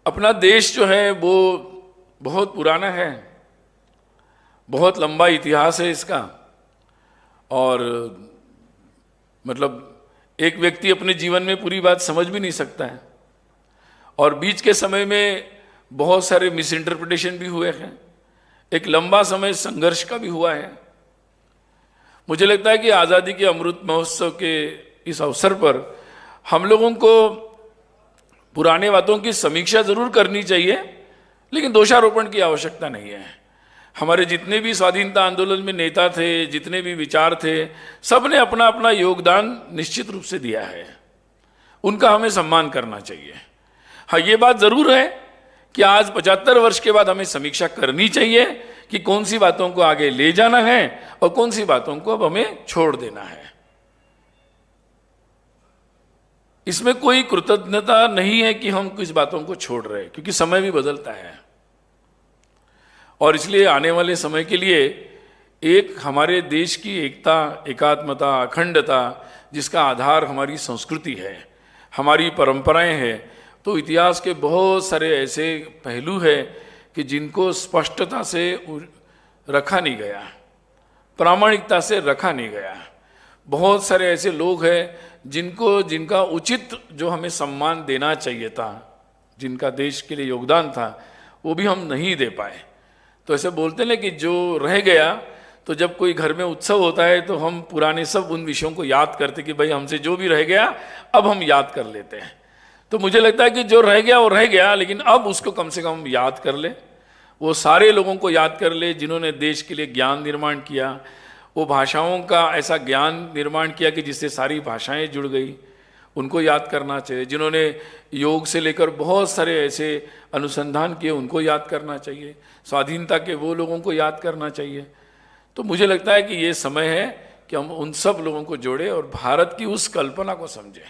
अपना देश जो है वो बहुत पुराना है, बहुत लंबा इतिहास है इसका। और मतलब एक व्यक्ति अपने जीवन में पूरी बात समझ भी नहीं सकता है, और बीच के समय में बहुत सारे मिस इंटरप्रिटेशन भी हुए हैं, एक लंबा समय संघर्ष का भी हुआ है। मुझे लगता है कि आज़ादी के अमृत महोत्सव के इस अवसर पर हम लोगों को पुराने बातों की समीक्षा जरूर करनी चाहिए, लेकिन दोषारोपण की आवश्यकता नहीं है। हमारे जितने भी स्वाधीनता आंदोलन में नेता थे, जितने भी विचार थे, सब ने अपना अपना योगदान निश्चित रूप से दिया है, उनका हमें सम्मान करना चाहिए। हाँ, ये बात जरूर है कि आज 75 वर्ष के बाद हमें समीक्षा करनी चाहिए कि कौन सी बातों को आगे ले जाना है और कौन सी बातों को अब हमें छोड़ देना है। इसमें कोई कृतज्ञता नहीं है कि हम किस बातों को छोड़ रहे हैं, क्योंकि समय भी बदलता है। और इसलिए आने वाले समय के लिए एक हमारे देश की एकता, एकात्मता, अखंडता, जिसका आधार हमारी संस्कृति है, हमारी परंपराएं हैं, तो इतिहास के बहुत सारे ऐसे पहलू हैं कि जिनको स्पष्टता से रखा नहीं गया, प्रामाणिकता से रखा नहीं गया। बहुत सारे ऐसे लोग हैं जिनका उचित जो हमें सम्मान देना चाहिए था, जिनका देश के लिए योगदान था, वो भी हम नहीं दे पाए। तो ऐसे बोलते हैं कि जो रह गया, तो जब कोई घर में उत्सव होता है तो हम पुराने सब उन विषयों को याद करते कि भाई हमसे जो भी रह गया अब हम याद कर लेते हैं। तो मुझे लगता है कि जो रह गया वो रह गया, लेकिन अब उसको कम से कम याद कर ले, वो सारे लोगों को याद कर ले जिन्होंने देश के लिए ज्ञान निर्माण किया, वो भाषाओं का ऐसा ज्ञान निर्माण किया कि जिससे सारी भाषाएं जुड़ गई, उनको याद करना चाहिए। जिन्होंने योग से लेकर बहुत सारे ऐसे अनुसंधान किए, उनको याद करना चाहिए। स्वाधीनता के वो लोगों को याद करना चाहिए। तो मुझे लगता है कि ये समय है कि हम उन सब लोगों को जोड़ें और भारत की उस कल्पना को समझें